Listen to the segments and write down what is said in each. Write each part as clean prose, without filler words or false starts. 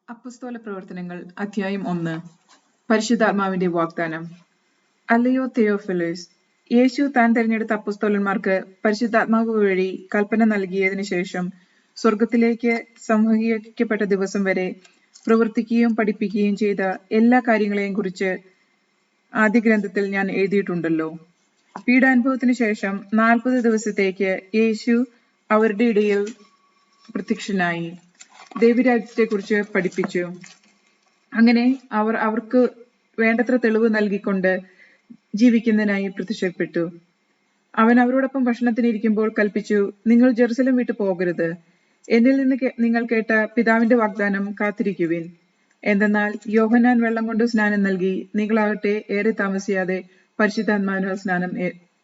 അപ്പസ്തോല പ്രവർത്തനങ്ങൾ അധ്യായം 1. പരിശുദ്ധാത്മാവിന്റെ വാഗ്ദാനം. അല്ലയോ തെയോഫിലോസ്, യേശു താൻ തിരഞ്ഞെടുത്ത അപ്പസ്തോലന്മാർക്ക് പരിശുദ്ധാത്മാവ് വഴി കൽപ്പന നൽകിയതിനു ശേഷം സ്വർഗത്തിലേക്ക് സംവഹിക്കപ്പെട്ട ദിവസം വരെ പ്രവർത്തിക്കുകയും പഠിപ്പിക്കുകയും ചെയ്ത എല്ലാ കാര്യങ്ങളെയും കുറിച്ച് ആദ്യ ഗ്രന്ഥത്തിൽ ഞാൻ എഴുതിയിട്ടുണ്ടല്ലോ. പീഡാനുഭവത്തിനു ശേഷം 40 ദിവസത്തേക്ക് യേശു അവരുടെ ഇടയിൽ പ്രത്യക്ഷനായി ദൈവരാജ്യത്തെക്കുറിച്ച് പഠിപ്പിച്ചു. അങ്ങനെ അവർക്ക് വേണ്ടത്ര തെളിവ് നൽകിക്കൊണ്ട് ജീവിക്കുന്നതിനായി പ്രത്യക്ഷപ്പെട്ടു. അവൻ അവരോടൊപ്പം ഭക്ഷണത്തിനിരിക്കുമ്പോൾ കൽപ്പിച്ചു, നിങ്ങൾ ജെറുസലേം വിട്ടു പോകരുത്. എന്നിൽ നിന്ന് നിങ്ങൾ കേട്ട പിതാവിന്റെ വാഗ്ദാനം കാത്തിരിക്കുവിൻ. എന്തെന്നാൽ യോഹന്നാൻ വെള്ളം കൊണ്ട് സ്നാനം നൽകി, നിങ്ങളാകട്ടെ ഏറെ താമസിയാതെ പരിശുദ്ധാത്മാവിനാൽ സ്നാനം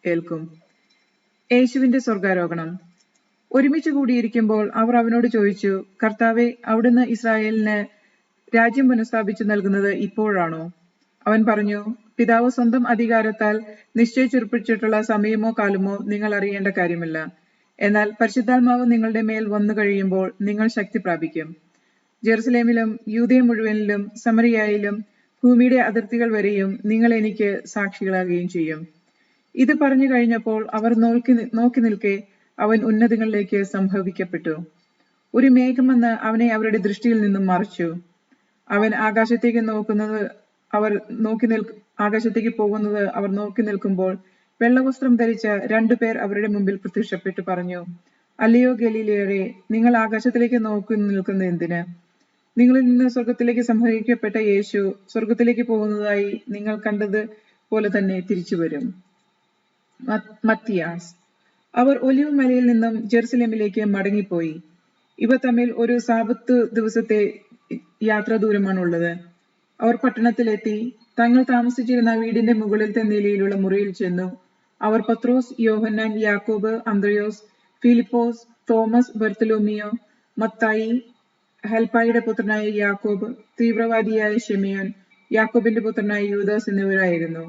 ഏൽക്കും. യേശുവിന്റെ സ്വർഗാരോഹണം. ഒരുമിച്ച് കൂടിയിരിക്കുമ്പോൾ അവർ അവനോട് ചോദിച്ചു, കർത്താവേ, അവിടുന്ന് ഇസ്രായേലിന് രാജ്യം പുനഃസ്ഥാപിച്ചു നൽകുന്നത് ഇപ്പോഴാണോ? അവൻ പറഞ്ഞു, പിതാവ് സ്വന്തം അധികാരത്താൽ നിശ്ചയിച്ചുറപ്പിച്ചിട്ടുള്ള സമയമോ കാലമോ നിങ്ങൾ അറിയേണ്ട കാര്യമില്ല. എന്നാൽ പരിശുദ്ധാത്മാവ് നിങ്ങളുടെ മേൽ വന്നു കഴിയുമ്പോൾ നിങ്ങൾ ശക്തി പ്രാപിക്കും. ജെറുസലേമിലും യൂദയ മുഴുവനിലും സമറിയായിലും ഭൂമിയുടെ അതിർത്തികൾ വരെയും നിങ്ങൾ എനിക്ക് സാക്ഷികളാകുകയും ചെയ്യും. ഇത് പറഞ്ഞു കഴിഞ്ഞപ്പോൾ അവർ നോക്കി നിൽക്കെ അവൻ ഉന്നതങ്ങളിലേക്ക് സംഭവിക്കപ്പെട്ടു. ഒരു മേഘം വന്ന് അവനെ അവരുടെ ദൃഷ്ടിയിൽ നിന്നും മറച്ചു. അവൻ ആകാശത്തേക്ക് പോകുന്നത് അവർ നോക്കി നിൽക്കുമ്പോൾ വെള്ളവസ്ത്രം ധരിച്ച 2 പേർ അവരുടെ മുമ്പിൽ പ്രത്യക്ഷപ്പെട്ടു പറഞ്ഞു, അല്ലയോ ഗലീലയരെ, നിങ്ങൾ ആകാശത്തിലേക്ക് നോക്കി നിൽക്കുന്നത് എന്തിന്? നിങ്ങളിൽ നിന്ന് സ്വർഗത്തിലേക്ക് സംഹരിക്കപ്പെട്ട യേശു സ്വർഗത്തിലേക്ക് പോകുന്നതായി നിങ്ങൾ കണ്ടത് പോലെ തന്നെ തിരിച്ചു വരും. മത്തിയാസ്. അവർ ഒലിവ് മലയിൽ നിന്നും ജെറുസലേമിലേക്ക് മടങ്ങിപ്പോയി. ഇവ തമ്മിൽ ഒരു സാബത്ത് ദിവസത്തെ യാത്രാ ദൂരമാണുള്ളത്. അവർ പട്ടണത്തിലെത്തി തങ്ങൾ താമസിച്ചിരുന്ന വീടിന്റെ മുകളിലത്തെ നിലയിലുള്ള മുറിയിൽ ചെന്നു. അവർ പത്രോസ്, യോഹന്നാൻ, യാക്കോബ്, അന്ത്രയോസ്, ഫിലിപ്പോസ്, തോമസ്, ബർത്തലോമിയോ, മത്തായി, ഹെൽപ്പായുടെ പുത്രനായ യാക്കോബ്, തീവ്രവാദിയായ ശിമയോൻ, യാക്കോബിന്റെ പുത്രനായ യൂദാസ് എന്നിവരായിരുന്നു.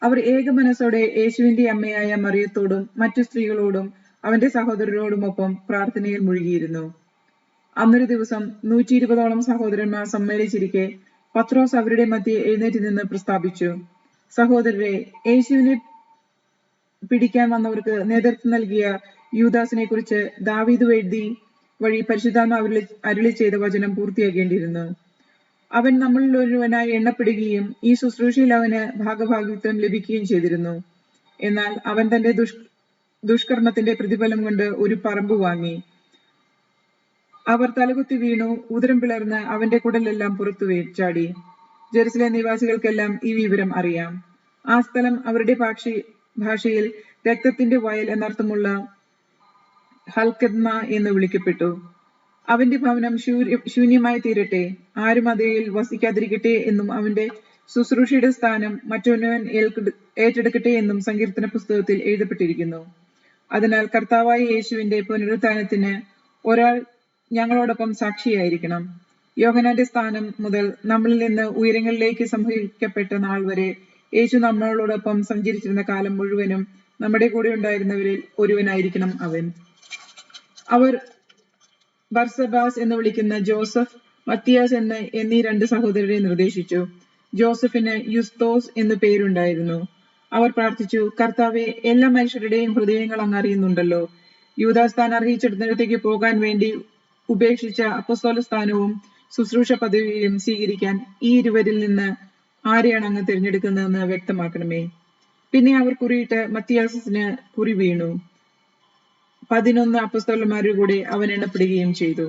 അവർ ഏക മനസ്സോടെ യേശുവിന്റെ അമ്മയായ മറിയത്തോടും മറ്റു സ്ത്രീകളോടും അവന്റെ സഹോദരരോടുമൊപ്പം പ്രാർത്ഥനയിൽ മുഴുകിയിരുന്നു. അന്നൊരു ദിവസം 120ഓളം സഹോദരന്മാർ സമ്മേളിച്ചിരിക്കെ പത്രോസ് അവരുടെ മധ്യേ എഴുന്നേറ്റ് നിന്ന് പ്രസ്താവിച്ചു, സഹോദരരെ, യേശുവിനെ പിടിക്കാൻ വന്നവർക്ക് നേതൃത്വം നൽകിയ യൂദാസിനെ കുറിച്ച് ദാവീദ് വഴി പരിശുദ്ധാത്മാവ് അരുളി ചെയ്ത വചനം പൂർത്തിയാക്കേണ്ടിയിരുന്നു. അവൻ നമ്മളിൽ ഒരുവനായി എണ്ണപ്പെടുകയും ഈ ശുശ്രൂഷയിൽ അവന് ഭാഗഭാഗിത്വം ലഭിക്കുകയും ചെയ്തിരുന്നു. എന്നാൽ അവൻ തന്റെ ദുഷ്കർമ്മത്തിന്റെ പ്രതിഫലം കൊണ്ട് ഒരു പറമ്പ് വാങ്ങി. അവർ തലകുത്തി വീണു, ഉദരം പിളർന്ന് അവന്റെ കുടലെല്ലാം പുറത്തു ചാടി. ജെറുസലേം നിവാസികൾക്കെല്ലാം ഈ വിവരം അറിയാം. ആ സ്ഥലം അവരുടെ ഭാഷയിൽ രക്തത്തിന്റെ വയൽ എന്നർത്ഥമുള്ള ഹൽക്കദ്മ എന്ന് വിളിക്കപ്പെട്ടു. അവന്റെ ഭവനം ശൂന്യമായി തീരട്ടെ, ആരും അതിൽ വസിക്കാതിരിക്കട്ടെ എന്നും അവന്റെ ശുശ്രൂഷയുടെ സ്ഥാനം മറ്റൊരുവൻ ഏറ്റെടുക്കട്ടെ എന്നും സങ്കീർത്തന പുസ്തകത്തിൽ എഴുതപ്പെട്ടിരിക്കുന്നു. അതിനാൽ കർത്താവായ യേശുവിന്റെ പുനരുത്ഥാനത്തിന് ഒരാൾ ഞങ്ങളോടൊപ്പം സാക്ഷിയായിരിക്കണം. യോഹന്നാന്റെ സ്ഥാനം മുതൽ നമ്മളിൽ നിന്ന് ഉയരങ്ങളിലേക്ക് സംഹരിക്കപ്പെട്ട നാൾ വരെ യേശു നമ്മളോടൊപ്പം സഞ്ചരിച്ചിരുന്ന കാലം മുഴുവനും നമ്മുടെ കൂടെ ഉണ്ടായിരുന്നവരിൽ ഒരുവനായിരിക്കണം അവൻ. അവർ ബർസബാസ് എന്ന് വിളിക്കുന്ന ജോസഫ്, മത്തിയാസ് എന്നീ 2 സഹോദരരെ നിർദ്ദേശിച്ചു. ജോസഫിന് യുസ്തോസ് എന്നു പേരുണ്ടായിരുന്നു. അവർ പ്രാർത്ഥിച്ചു, കർത്താവെ, എല്ലാ മനുഷ്യരുടെയും ഹൃദയങ്ങൾ അങ്ങ് അറിയുന്നുണ്ടല്ലോ. യൂദാസ് താൻ അർഹിച്ചിടത്തേക്ക് പോകാൻ വേണ്ടി ഉപേക്ഷിച്ച അപ്പസ്തോല സ്ഥാനവും ശുശ്രൂഷ പദവിയും സ്വീകരിക്കാൻ ഈ ഇരുവരിൽ നിന്ന് ആരെയാണ് അങ്ങ് തിരഞ്ഞെടുക്കുന്നതെന്ന് വ്യക്തമാക്കണമേ. പിന്നെ അവർ കുറിയിട്ട് മത്തിയാസിന് കുറി വീണു. 11 അപ്പസ്തോലന്മാരുടെ കൂടെ അവൻ എണ്ണപ്പെടുകയും ചെയ്തു.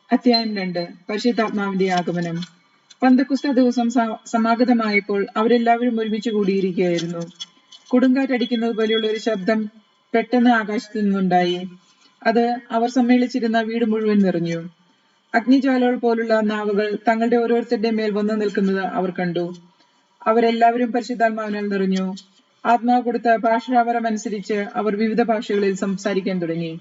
അധ്യായം 2. പരിശുദ്ധാത്മാവിന്റെ ആഗമനം. പന്തക്കുസ്ത ദിവസം സമാഗതമായപ്പോൾ അവരെല്ലാവരും ഒരുമിച്ച് കൂടിയിരിക്കുകയായിരുന്നു. കൊടുങ്കാറ്റടിക്കുന്നത് പോലെയുള്ള ഒരു ശബ്ദം പെട്ടെന്ന് ആകാശത്തു നിന്നുണ്ടായി. അത് അവർ സമ്മേളിച്ചിരുന്ന വീട് മുഴുവൻ നിറഞ്ഞു. അഗ്നിജ്വാലകൾ പോലുള്ള നാവുകൾ തങ്ങളുടെ ഓരോരുത്തരുടെ മേൽ വന്നു നിൽക്കുന്നത് അവർ കണ്ടു. അവരെല്ലാവരും പരിശുദ്ധാത്മാവിനാൽ നിറഞ്ഞു. ആത്മാവ് കൊടുത്ത ഭാഷാവരമനുസരിച്ച് അവർ വിവിധ ഭാഷകളിൽ സംസാരിക്കാൻ തുടങ്ങി.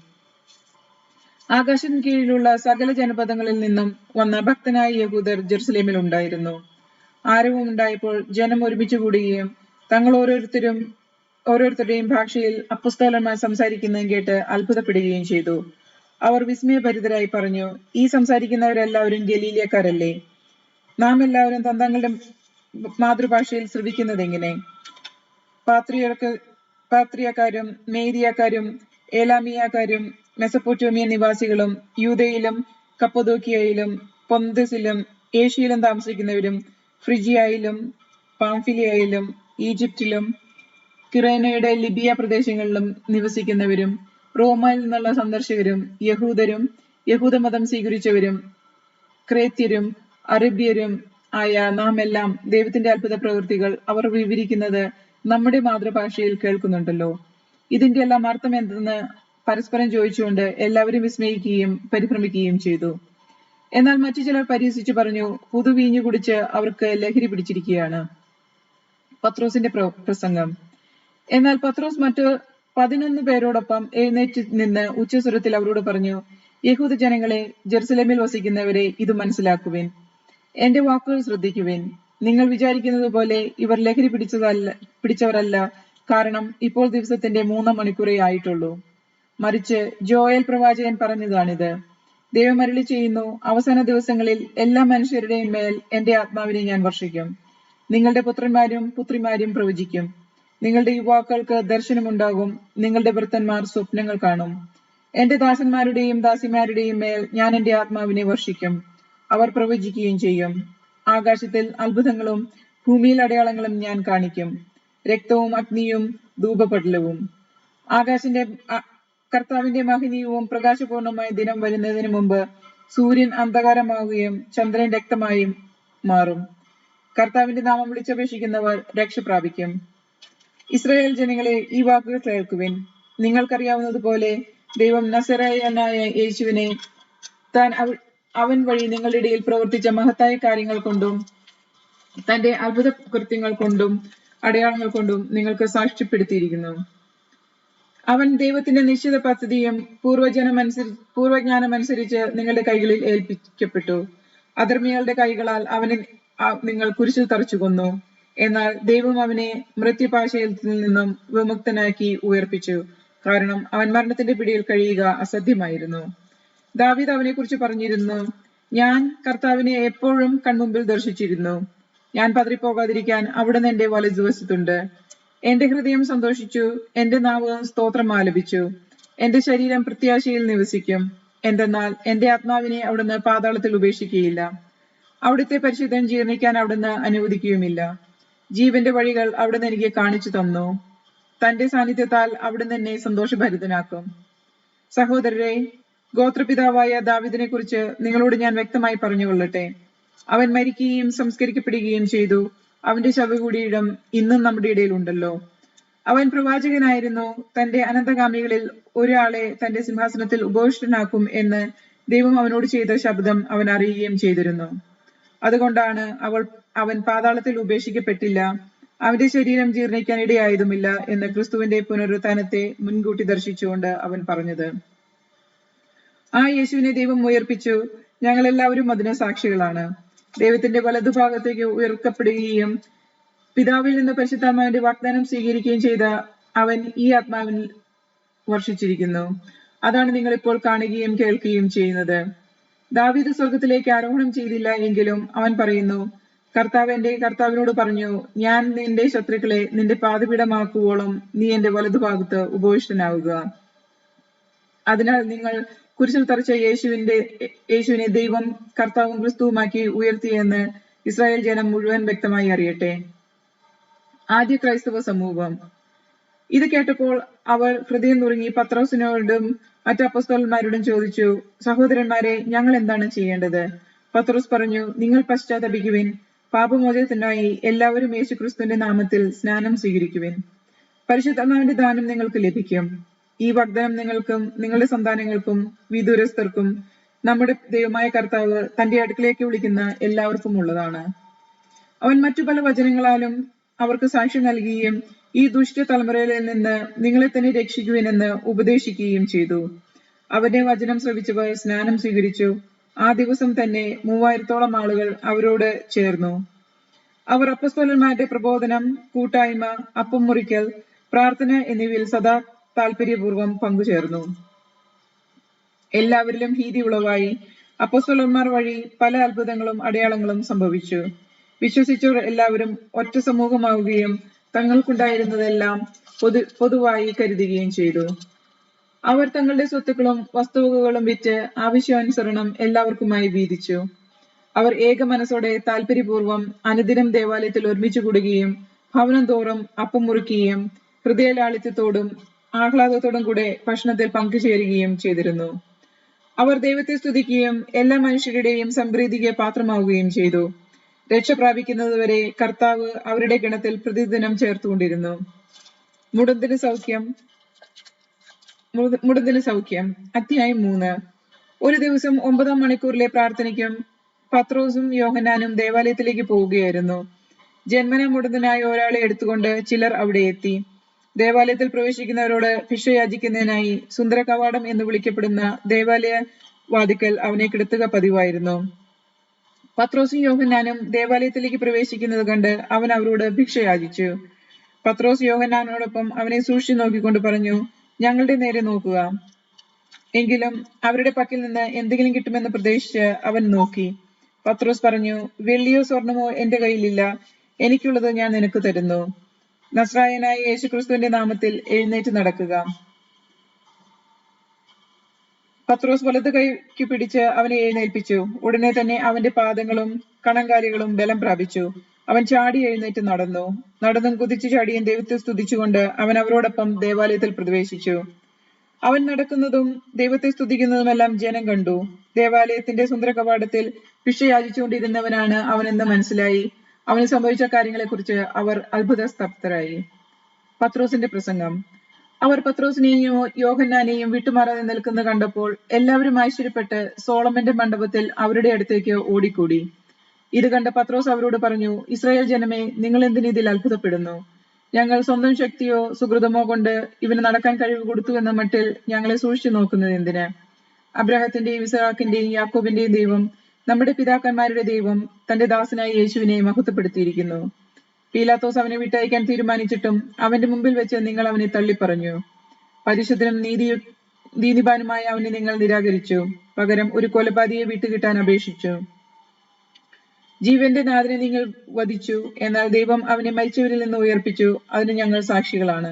ആകാശത്തിന് കീഴിലുള്ള സകല ജനപദങ്ങളിൽ നിന്നും വന്ന ഭക്തനായ യഹൂദർ ജെറുസലേമിൽ ഉണ്ടായിരുന്നു. ആരവം ഉണ്ടായപ്പോൾ ജനം ഒരുമിച്ച് കൂടുകയും തങ്ങൾ ഓരോരുത്തരുടെയും ഭാഷയിൽ അപ്പസ്തോലന്മാർ സംസാരിക്കുന്നതും കേട്ട് അത്ഭുതപ്പെടുകയും ചെയ്തു. അവർ വിസ്മയഭരിതരായി പറഞ്ഞു, ഈ സംസാരിക്കുന്നവരെല്ലാവരും ഗലീലിയക്കാരല്ലേ? നാം എല്ലാവരും തങ്ങളുടെ മാതൃഭാഷയിൽ ശ്രവിക്കുന്നതെങ്ങനെ? പാത്രിയക്കാരും മേദിയക്കാരും ഏലാമിയക്കാരും മെസപ്പൊട്ടേമിയ നിവാസികളും യൂദയിലും കപ്പദോക്കിയയിലും പൊന്തസിലും ഏഷ്യയിലും താമസിക്കുന്നവരും ഫ്രിജിയയിലും പാംഫിലിയയിലും ഈജിപ്തിലും കിറേനയുടെ ലിബിയ പ്രദേശങ്ങളിലും നിവസിക്കുന്നവരും റോമയിൽ നിന്നുള്ള സന്ദർശകരും യഹൂദരും യഹൂദമതം സ്വീകരിച്ചവരും ക്രേത്യരും അറേബ്യരും ആയ നാം എല്ലാം ദൈവത്തിന്റെ അത്ഭുത പ്രവൃത്തികൾ അവർ വിവരിക്കുന്നത് നമ്മുടെ മാതൃഭാഷയിൽ കേൾക്കുന്നുണ്ടല്ലോ. ഇതിന്റെ എല്ലാം അർത്ഥം എന്തെന്ന് പരസ്പരം ചോദിച്ചുകൊണ്ട് എല്ലാവരും വിസ്മയിക്കുകയും പരിഭ്രമിക്കുകയും ചെയ്തു. എന്നാൽ മറ്റു ചിലർ പരിഹസിച്ചു പറഞ്ഞു, പുതുവീഞ്ഞു കുടിച്ച് അവർക്ക് ലഹരി പിടിച്ചിരിക്കുകയാണ്. പത്രോസിന്റെ പ്രസംഗം. എന്നാൽ പത്രോസ് മറ്റു 11 പേരോടൊപ്പം എഴുന്നേറ്റ് നിന്ന് ഉച്ചസ്വരത്തിൽ അവരോട് പറഞ്ഞു, യഹൂദ ജനങ്ങളെ, ജെറുസലേമിൽ വസിക്കുന്നവരെ, ഇത് മനസ്സിലാക്കുവിൻ. എന്റെ വാക്കുകൾ ശ്രദ്ധിക്കുവിൻ. നിങ്ങൾ വിചാരിക്കുന്നത് പോലെ ഇവർ ലഹരി പിടിച്ചവരല്ല. കാരണം ഇപ്പോൾ ദിവസത്തിന്റെ 3 മണിക്കൂറേ ആയിട്ടുള്ളൂ. മറിച്ച് ജോയൽ പ്രവാചകൻ പറഞ്ഞതാണിത്. ദൈവം അരുളി ചെയ്യുന്നു, അവസാന ദിവസങ്ങളിൽ എല്ലാ മനുഷ്യരുടെയും മേൽ എന്റെ ആത്മാവിനെ ഞാൻ വർഷിക്കും. നിങ്ങളുടെ പുത്രന്മാരും പുത്രിമാരും പ്രവചിക്കും. നിങ്ങളുടെ യുവാക്കൾക്ക് ദർശനമുണ്ടാകും. നിങ്ങളുടെ വൃദ്ധന്മാർ സ്വപ്നങ്ങൾ കാണും. എന്റെ ദാസന്മാരുടെയും ദാസിമാരുടെയും മേൽ ഞാൻ എന്റെ ആത്മാവിനെ വർഷിക്കും. അവർ പ്രവചിക്കുകയും ചെയ്യും. ആകാശത്തിൽ അത്ഭുതങ്ങളും ഭൂമിയിൽ അടയാളങ്ങളും ഞാൻ കാണിക്കും. രക്തവും അഗ്നിയും ധൂപപടലവും. കർത്താവിന്റെ മഹനീയവും പ്രകാശപൂർണമായ ദിനം വരുന്നതിന് മുമ്പ് സൂര്യൻ അന്ധകാരമാവുകയും ചന്ദ്രൻ രക്തമായും മാറും. കർത്താവിന്റെ നാമം വിളിച്ചപേക്ഷിക്കുന്നവർ രക്ഷ പ്രാപിക്കും. ഇസ്രായേൽ ജനങ്ങളെ, ഈ വാക്കുകൾ കേൾക്കുവിൻ. നിങ്ങൾക്കറിയാവുന്നതുപോലെ ദൈവം നസറായനായ യേശുവിനെ താൻ അവൻ വഴി നിങ്ങളുടെ ഇടയിൽ പ്രവർത്തിച്ച മഹത്തായ കാര്യങ്ങൾ കൊണ്ടും തന്റെ അത്ഭുത കൃത്യങ്ങൾ കൊണ്ടും അടയാളങ്ങൾ കൊണ്ടും നിങ്ങൾക്ക് സാക്ഷ്യപ്പെടുത്തിയിരിക്കുന്നു. അവൻ ദൈവത്തിന്റെ നിശ്ചിത പദ്ധതിയും പൂർവജ്ഞാനമനുസരിച്ച് നിങ്ങളുടെ കൈകളിൽ ഏൽപ്പിക്കപ്പെട്ടു. അധർമ്മികളുടെ കൈകളാൽ അവനെ നിങ്ങൾ കുരിശിൽ തറച്ചു കൊന്നു. എന്നാൽ ദൈവം അവനെ മൃത്യുപാശയത്തിൽ നിന്നും വിമുക്തനാക്കി ഉയർപ്പിച്ചു. കാരണം അവൻ മരണത്തിന്റെ പിടിയിൽ കഴിയുക അസാധ്യമായിരുന്നു. ദാവീദ് അവനെ കുറിച്ച് പറഞ്ഞിരുന്നു, ഞാൻ കർത്താവിനെ എപ്പോഴും കൺമുമ്പിൽ ദർശിച്ചിരുന്നു. ഞാൻ പതറിപ്പോകാതിരിക്കാൻ അവിടുന്ന് എന്റെ വലതുവശത്തുണ്ട്. എന്റെ ഹൃദയം സന്തോഷിച്ചു, എന്റെ നാവ് സ്തോത്രം ആലപിച്ചു. എന്റെ ശരീരം പ്രത്യാശയിൽ നിവസിക്കും. എന്തെന്നാൽ എന്റെ ആത്മാവിനെ അവിടുന്ന് പാതാളത്തിൽ ഉപേക്ഷിക്കുകയില്ല. അവിടുത്തെ പരിശുദ്ധൻ ജീർണിക്കാൻ അവിടുന്ന് അനുവദിക്കുകയുമില്ല. ജീവന്റെ വഴികൾ അവിടുന്ന് എനിക്ക് കാണിച്ചു തന്നു. തന്റെ സാന്നിധ്യത്താൽ അവിടുന്ന് എന്നെ സന്തോഷഭരിതനാക്കും. സഹോദരരെ, ഗോത്രപിതാവായ ദാവീദിനെ കുറിച്ച് നിങ്ങളോട് ഞാൻ വ്യക്തമായി പറഞ്ഞുകൊള്ളട്ടെ. അവൻ മരിക്കുകയും സംസ്കരിക്കപ്പെടുകയും ചെയ്തു. അവന്റെ ശവകുടീരം ഇന്നും നമ്മുടെ ഇടയിൽ ഉണ്ടല്ലോ. അവൻ പ്രവാചകനായിരുന്നു. തന്റെ അനന്തഗാമികളിൽ ഒരാളെ തന്റെ സിംഹാസനത്തിൽ ഉപവിഷ്ടനാക്കും എന്ന് ദൈവം അവനോട് ചെയ്ത ശബ്ദം അവൻ അറിയുകയും ചെയ്തിരുന്നു. അതുകൊണ്ടാണ് അവൻ പാതാളത്തിൽ ഉപേക്ഷിക്കപ്പെട്ടില്ല. അവന്റെ ശരീരം ജീർണിക്കാൻ ഇടയായതുമില്ല എന്ന് ക്രിസ്തുവിന്റെ പുനരുത്ഥാനത്തെ മുൻകൂട്ടി ദർശിച്ചുകൊണ്ട് അവൻ പറഞ്ഞത്. ആ യേശുവിനെ ദൈവം ഉയർപ്പിച്ചു. ഞങ്ങൾ എല്ലാവരും അതിന് സാക്ഷികളാണ്. ദൈവത്തിന്റെ വലതുഭാഗത്തേക്ക് ഉയർത്തപ്പെടുകയും പിതാവിൽ നിന്ന് പരിശുദ്ധാത്മാവിന്റെ വാഗ്ദാനം സ്വീകരിക്കുകയും ചെയ്ത അവൻ ഈ ആത്മാവിൽ വർഷിച്ചിരിക്കുന്നു. അതാണ് നിങ്ങൾ ഇപ്പോൾ കാണുകയും കേൾക്കുകയും ചെയ്യുന്നത്. ദാവീദ് സ്വർഗത്തിലേക്ക് ആരോഹണം ചെയ്തില്ല എങ്കിലും അവൻ പറയുന്നു, കർത്താവ് എന്റെ കർത്താവിനോട് പറഞ്ഞു, ഞാൻ നിന്റെ ശത്രുക്കളെ നിന്റെ പാദപീഠമാക്കുവോളം നീ എന്റെ വലതുഭാഗത്ത് ഉപവിഷ്ടനാവുക. അതിനാൽ നിങ്ങൾ കുരിശിൽ തറച്ച യേശുവിനെ ദൈവം കർത്താവും ക്രിസ്തുവുമാക്കി ഉയർത്തിയെന്ന് ഇസ്രായേൽ ജനം മുഴുവൻ വ്യക്തമായി അറിയട്ടെ. ആദ്യ ക്രൈസ്തവ സമൂഹം. ഇത് കേട്ടപ്പോൾ അവർ ഹൃദയം നുറുങ്ങി പത്രോസിനോടും മറ്റു അപ്പോസ്തലന്മാരോടും ചോദിച്ചു, സഹോദരന്മാരെ, ഞങ്ങൾ എന്താണ് ചെയ്യേണ്ടത്? പത്രോസ് പറഞ്ഞു, നിങ്ങൾ പശ്ചാത്തപിക്കുവിൻ. പാപമോചനത്തിനായി എല്ലാവരും യേശുക്രിസ്തുവിന്റെ നാമത്തിൽ സ്നാനം സ്വീകരിക്കുവിൻ. പരിശുദ്ധാത്മാവിന്റെ ദാനം നിങ്ങൾക്ക് ലഭിക്കും. ഈ വാഗ്ദാനം നിങ്ങൾക്കും നിങ്ങളുടെ സന്താനങ്ങൾക്കും വിദൂരസ്ഥർക്കും നമ്മുടെ ദൈവമായ കർത്താവ് തന്റെ അടുക്കിലേക്ക് വിളിക്കുന്ന എല്ലാവർക്കും ഉള്ളതാണ്. അവൻ മറ്റു പല വചനങ്ങളാലും അവർക്ക് സാക്ഷ്യം നൽകുകയും ഈ ദുഷ്ട തലമുറയിൽ നിന്ന് നിങ്ങളെ തന്നെ രക്ഷിക്കുവിനെന്ന് ഉപദേശിക്കുകയും ചെയ്തു. അവന്റെ വചനം ശ്രവിച്ചവർ സ്നാനം സ്വീകരിച്ചു. ആ ദിവസം തന്നെ 3000-ഓളം ആളുകൾ അവരോട് ചേർന്നു. അവർ അപ്പോസ്തലന്മാരുടെ പ്രബോധനം, കൂട്ടായ്മ, അപ്പം മുറിക്കൽ, പ്രാർത്ഥന എന്നിവയിൽ സദാ താല്പര്യപൂർവ്വം പങ്കുചേർന്നു. എല്ലാവരിലും ഭീതി ഉളവായി. അപ്പോസ്തലന്മാർ വഴി പല അത്ഭുതങ്ങളും അടയാളങ്ങളും സംഭവിച്ചു. വിശ്വസിച്ചവർ എല്ലാവരും ഒറ്റ സമൂഹമാവുകയും തങ്ങൾക്കുണ്ടായിരുന്നതെല്ലാം പൊതുവായി കരുതുകയും ചെയ്തു. അവർ തങ്ങളുടെ സ്വത്തുക്കളും വസ്തുവകകളും വിറ്റ് ആവശ്യാനുസരണം എല്ലാവർക്കുമായി വീതിച്ചു. അവർ ഏക മനസ്സോടെ താല്പര്യപൂർവ്വം അനുദിനം ദേവാലയത്തിൽ ഒരുമിച്ച് കൂടുകയും ഭവനം തോറും അപ്പം മുറിക്കുകയും ഹൃദയലാളിത്യത്തോടും ആഹ്ലാദത്തോടും കൂടെ ഭക്ഷണത്തിൽ പങ്കുചേരുകയും ചെയ്തിരുന്നു. അവർ ദൈവത്തെ സ്തുതിക്കുകയും എല്ലാ മനുഷ്യരുടെയും സംപ്രീതിക്ക് പാത്രമാവുകയും ചെയ്തു. രക്ഷ പ്രാപിക്കുന്നതുവരെ കർത്താവ് അവരുടെ ഗണത്തിൽ പ്രതിദിനം ചേർത്തുകൊണ്ടിരുന്നു. മുടന്തിന് സൗഖ്യം. അധ്യായം 3. ഒരു ദിവസം 9-ാം മണിക്കൂറിലെ പ്രാർത്ഥനയ്ക്കും പത്രോസും യോഹന്നാനും ദേവാലയത്തിലേക്ക് പോവുകയായിരുന്നു. ജന്മന മുടന്തനായ ഒരാളെ എടുത്തുകൊണ്ട് ചിലർ അവിടെ എത്തി. ദേവാലയത്തിൽ പ്രവേശിക്കുന്നവരോട് ഭിക്ഷ യാചിക്കുന്നതിനായി സുന്ദര കവാടം എന്ന് വിളിക്കപ്പെടുന്ന ദേവാലയ വാതിക്കൽ അവനെ കിടത്തുക പതിവായിരുന്നു. പത്രോസും യോഹന്നാനും ദേവാലയത്തിലേക്ക് പ്രവേശിക്കുന്നത് കണ്ട് അവൻ അവരോട് ഭിക്ഷ യാചിച്ചു. പത്രോസ് യോഹന്നാനോടൊപ്പം അവനെ സൂക്ഷിച്ചു നോക്കിക്കൊണ്ട് പറഞ്ഞു, ഞങ്ങളുടെ നേരെ നോക്കുക. എങ്കിലും അവരുടെ പക്കൽ നിന്ന് എന്തെങ്കിലും കിട്ടുമെന്ന് പ്രതീക്ഷിച്ച് അവൻ നോക്കി. പത്രോസ് പറഞ്ഞു, വെള്ളിയോ സ്വർണമോ എന്റെ കയ്യിലില്ല. എനിക്കുള്ളത് ഞാൻ നിനക്ക് തരുന്നു. നസ്രായനായ യേശുക്രിസ്തുവിന്റെ നാമത്തിൽ എഴുന്നേറ്റ് നടക്കുക. പത്രോസ് വലതു കൈക്ക് പിടിച്ച് അവനെ എഴുന്നേൽപ്പിച്ചു. ഉടനെ തന്നെ അവന്റെ പാദങ്ങളും കണങ്കാലുകളും ബലം പ്രാപിച്ചു. അവൻ ചാടി എഴുന്നേറ്റ് നടന്നും കുതിച്ചു ചാടിയും ദൈവത്തെ സ്തുതിച്ചുകൊണ്ട് അവൻ അവരോടൊപ്പം ദേവാലയത്തിൽ പ്രവേശിച്ചു. അവൻ നടക്കുന്നതും ദൈവത്തെ സ്തുതിക്കുന്നതുമെല്ലാം ജനം കണ്ടു. ദേവാലയത്തിന്റെ സുന്ദര കവാടത്തിൽ ഭിക്ഷ യാചിച്ചുകൊണ്ടിരുന്നവനാണ് അവനെന്ന് മനസ്സിലായി. അവന് സംഭവിച്ച കാര്യങ്ങളെക്കുറിച്ച് അവർ അത്ഭുതസ്തബ്ധരായി. പത്രോസിന്റെ പ്രസംഗം. അവർ പത്രോസിനെയും യോഹന്നാനെയും വിട്ടുമാറാതെ നിൽക്കുന്നത് കണ്ടപ്പോൾ എല്ലാവരും ആശ്ചര്യപ്പെട്ട് സോളമന്റെ മണ്ഡപത്തിൽ അവരുടെ അടുത്തേക്ക് ഓടിക്കൂടി. ഇത് കണ്ട പത്രോസ് അവരോട് പറഞ്ഞു, ഇസ്രായേൽ ജനമേ, നിങ്ങൾ എന്തിന് ഇതിൽ അത്ഭുതപ്പെടുന്നു? ഞങ്ങൾ സ്വന്തം ശക്തിയോ സുകൃതമോ കൊണ്ട് ഇവന് നടക്കാൻ കഴിവ് കൊടുത്തുവെന്ന മട്ടിൽ ഞങ്ങളെ സൂക്ഷിച്ചു നോക്കുന്നത് എന്തിന്? അബ്രാഹത്തിന്റെയും ഇസ്ഹാക്കിന്റെയും യാക്കോബിന്റെയും ദൈവം, നമ്മുടെ പിതാക്കന്മാരുടെ ദൈവം തന്റെ ദാസനായ യേശുവിനെ മഹത്വപ്പെടുത്തിയിരിക്കുന്നു. പീലാത്തോസ് അവനെ വിട്ടയക്കാൻ തീരുമാനിച്ചിട്ടും അവന്റെ മുമ്പിൽ വെച്ച് നിങ്ങൾ അവനെ തള്ളിപ്പറഞ്ഞു. പരിശുദ്ധനും നീതിമാനുമായ അവനെ നിങ്ങൾ നിരാകരിച്ചു. പകരം ഒരു കൊലപാതകയെ വിട്ടുകിട്ടാൻ അപേക്ഷിച്ചു. ജീവന്റെ നാഥനെ നിങ്ങൾ വധിച്ചു. എന്നാൽ ദൈവം അവനെ മരിച്ചവരിൽ നിന്ന് ഉയർപ്പിച്ചു. അതിന് ഞങ്ങൾ സാക്ഷികളാണ്.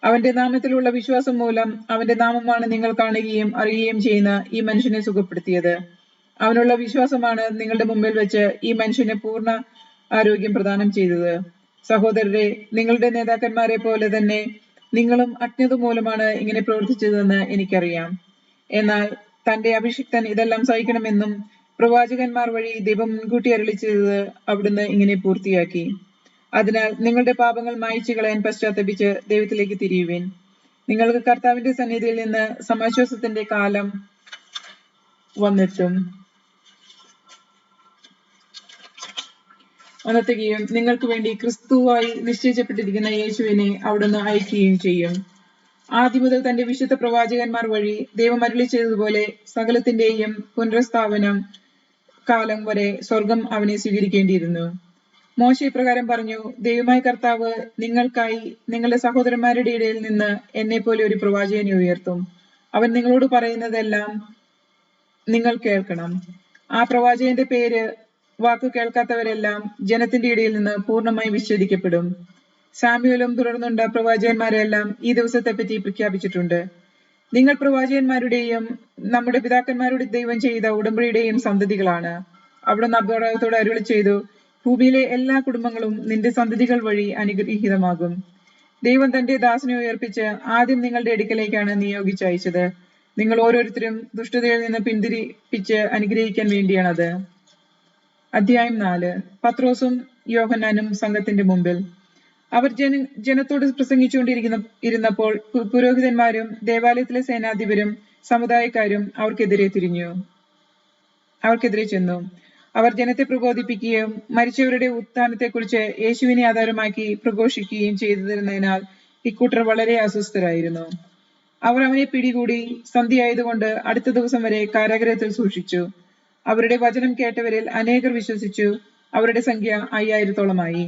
അവന്റെ നാമത്തിലുള്ള വിശ്വാസം മൂലം അവന്റെ നാമമാണ് നിങ്ങൾ കാണുകയും അറിയുകയും ചെയ്യുന്ന ഈ മനുഷ്യനെ സുഖപ്പെടുത്തിയത്. അവനുള്ള വിശ്വാസമാണ് നിങ്ങളുടെ മുമ്പിൽ വെച്ച് ഈ മനുഷ്യന് പൂർണ്ണ ആരോഗ്യം പ്രദാനം ചെയ്തത്. സഹോദരരെ, നിങ്ങളുടെ നേതാക്കന്മാരെ പോലെ തന്നെ നിങ്ങളും അജ്ഞത മൂലമാണ് ഇങ്ങനെ പ്രവർത്തിച്ചതെന്ന് എനിക്കറിയാം. എന്നാൽ തന്റെ അഭിഷിക്തൻ ഇതെല്ലാം സഹിക്കണമെന്നും പ്രവാചകന്മാർ വഴി ദൈവം മുൻകൂട്ടി അരുളി ചെയ്തത് അവിടുന്ന് ഇങ്ങനെ പൂർത്തിയാക്കി. അതിനാൽ നിങ്ങളുടെ പാപങ്ങൾ മായിച്ചു കളയാൻ പശ്ചാത്തപിച്ച് ദൈവത്തിലേക്ക് തിരിയുവിൻ. നിങ്ങൾക്ക് കർത്താവിന്റെ സന്നിധിയിൽ നിന്ന് സമാശ്വാസത്തിന്റെ കാലം വന്നെത്തുകയും നിങ്ങൾക്ക് വേണ്ടി ക്രിസ്തുവായി നിശ്ചയിക്കപ്പെട്ടിരിക്കുന്ന യേശുവിനെ അവിടുന്ന് അയക്കുകയും ചെയ്യും. ആദ്യം മുതൽ തന്റെ വിശുദ്ധ പ്രവാചകന്മാർ വഴി ദൈവം അരുളി ചെയ്തതുപോലെ സകലത്തിന്റെയും പുനഃസ്ഥാപനം കാലം വരെ സ്വർഗം അവനെ സ്വീകരിക്കേണ്ടിയിരുന്നു. മോശെ ഇപ്രകാരം പറഞ്ഞു, ദൈവമായ കർത്താവ് നിങ്ങൾക്കായി നിങ്ങളുടെ സഹോദരന്മാരുടെ ഇടയിൽ നിന്ന് എന്നെ പോലെ ഒരു പ്രവാചകനെ ഉയർത്തും. അവൻ നിങ്ങളോട് പറയുന്നതെല്ലാം നിങ്ങൾ കേൾക്കണം. ആ പ്രവാചകന്റെ പേര് വാക്കു കേൾക്കാത്തവരെല്ലാം ജനത്തിന്റെ ഇടയിൽ നിന്ന് പൂർണ്ണമായി വിച്ഛേദിക്കപ്പെടും. സാമ്യുവലും തുടർന്നുണ്ട പ്രവാചകന്മാരെല്ലാം ഈ ദിവസത്തെപ്പറ്റി പ്രഖ്യാപിച്ചിട്ടുണ്ട്. നിങ്ങൾ പ്രവാചകന്മാരുടെയും നമ്മുടെ പിതാക്കന്മാരുടെ ദൈവം ചെയ്ത ഉടമ്പടിയുടെയും സന്തതികളാണ്. അവിടുന്ന് അബ്രാഹത്തോട് അരുളി ചെയ്തു, ഭൂമിയിലെ എല്ലാ കുടുംബങ്ങളും നിന്റെ സന്തതികൾ വഴി അനുഗ്രഹീതമാകും. ദൈവം തന്റെ ദാസനെ ഉയർപ്പിച്ച് ആദ്യം നിങ്ങളുടെ അടുക്കലേക്കാണ് നിയോഗിച്ചയച്ചത്. നിങ്ങൾ ഓരോരുത്തരും ദുഷ്ടതയിൽ നിന്ന് പിന്തിരിപ്പിച്ച് അനുഗ്രഹിക്കാൻ വേണ്ടിയാണത്. അധ്യായം 4. പത്രോസും യോഹന്നാനും സംഘത്തിന്റെ മുമ്പിൽ. അവർ ജനത്തോട് പ്രസംഗിച്ചുകൊണ്ടിരുന്നപ്പോൾ പുരോഹിതന്മാരും ദേവാലയത്തിലെ സേനാധിപരും സമുദായക്കാരും അവർക്കെതിരെ ചെന്നു. അവർ ജനത്തെ പ്രബോധിപ്പിക്കുകയും മരിച്ചവരുടെ ഉത്ഥാനത്തെക്കുറിച്ച് യേശുവിനെ ആധാരമാക്കി പ്രഘോഷിക്കുകയും ചെയ്തിരുന്നതിനാൽ ഇക്കൂട്ടർ വളരെ അസ്വസ്ഥരായിരുന്നു. അവർ അവനെ പിടികൂടി സന്ധ്യയായതുകൊണ്ട് അടുത്ത ദിവസം വരെ കാരാഗൃഹത്തിൽ സൂക്ഷിച്ചു. അവരുടെ വചനം കേട്ടവരിൽ അനേകർ വിശ്വസിച്ചു. അവരുടെ സംഖ്യ 5000-ഓളമായി.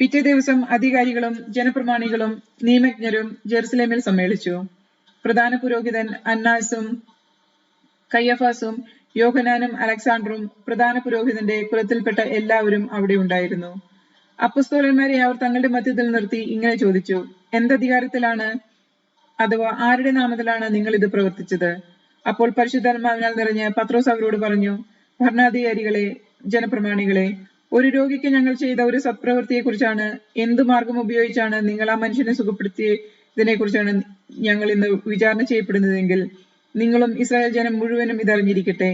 പിറ്റേ ദിവസം അധികാരികളും ജനപ്രമാണികളും നിയമജ്ഞരും ജെറുസലേമിൽ സമ്മേളിച്ചു. പ്രധാന പുരോഹിതൻ അന്നാസും കയ്യഫാസും യോഹന്നാനും അലക്സാണ്ടറും പ്രധാന പുരോഹിതന്റെ കുലത്തിൽപ്പെട്ട എല്ലാവരും അവിടെ ഉണ്ടായിരുന്നു. അപ്പസ്തോലന്മാരെ അവർ തങ്ങളുടെ മധ്യത്തിൽ നിർത്തി ഇങ്ങനെ ചോദിച്ചു, എന്തധികാരത്തിലാണ് അഥവാ ആരുടെ നാമത്തിലാണ് നിങ്ങൾ ഇത് പ്രവർത്തിച്ചത്? അപ്പോൾ പരിശുദ്ധാത്മാവിനാൽ നിറഞ്ഞ് പത്രോസ് അവരോട് പറഞ്ഞു, ഭരണാധികാരികളെ, ജനപ്രമാണികളെ, ഒരു രോഗിക്ക് ഞങ്ങൾ ചെയ്ത ഒരു സത്പ്രവൃത്തിയെ കുറിച്ചാണ്, എന്ത് മാർഗം ഉപയോഗിച്ചാണ് നിങ്ങൾ ആ മനുഷ്യനെ സുഖപ്പെടുത്തിയതിനെ കുറിച്ചാണ് ഞങ്ങൾ ഇന്ന് വിചാരണ ചെയ്യപ്പെടുന്നതെങ്കിൽ നിങ്ങളും ഇസ്രായേൽ ജനം മുഴുവനും ഇതറിഞ്ഞിരിക്കട്ടെ.